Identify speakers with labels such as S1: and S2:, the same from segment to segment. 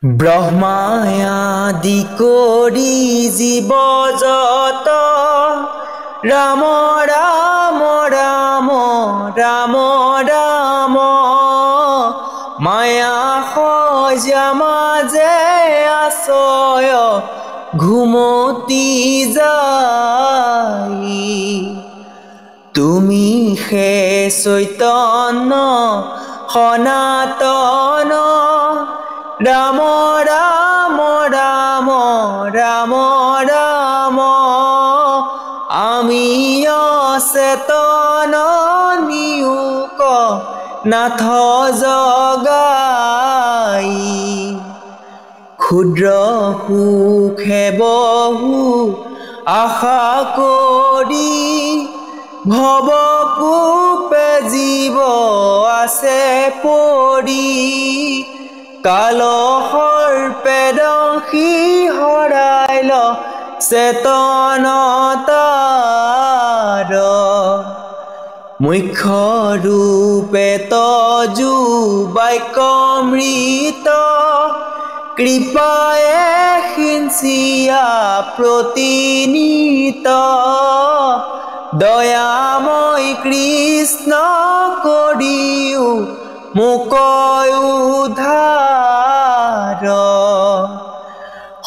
S1: ব্ৰহ্মায়াদি কৰি জীৱ যত ৰাম ৰাম ৰাম ৰাম ৰাম মায়া সজা মাজে আছয় ঘুমতি যাই তুমি হে চৈতন্য সনাতন ৰাম ৰাম ৰাম ৰাম ৰাম আমি অচেতন নিয়োক নাথ জগাই ক্ষুদ্ৰ সুখে বহু আশা কৰি ভৱকূপে জীৱ আছে পৰি কালসৰ্পে দংশি হৰাইল চেতনতাৰ মুখ্য ৰূপে তজু বাক্যমৃত কৃপায়ে সিঞ্চিয়া প্ৰতিনিত দয়াময় কৃষ্ণ কৰিও মোক উদ্ধাৰ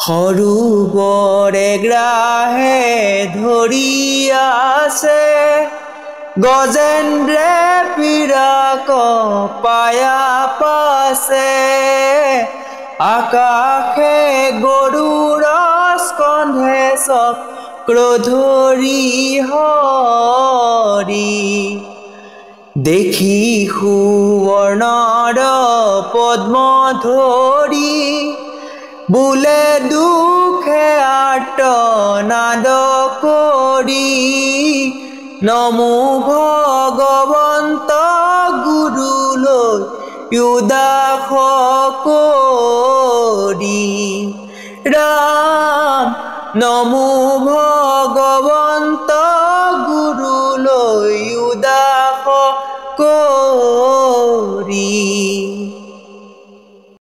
S1: সৰুবৰে গ্ৰাহে ধৰি আছে গজেন্দ্ৰে পিৰাক পায়া পাছে আকাশে গৰুড় স্কন্ধে চক্ৰ ধৰি হৰি দেখি সুৱৰ্ণৰ পদ্ম ধৰি বোলে দুখে আৰ্তনাদ কৰি নমো ভগৱন্ত গুৰুলৈ উদাস কৰি ৰাম নমো ভগৱন্ত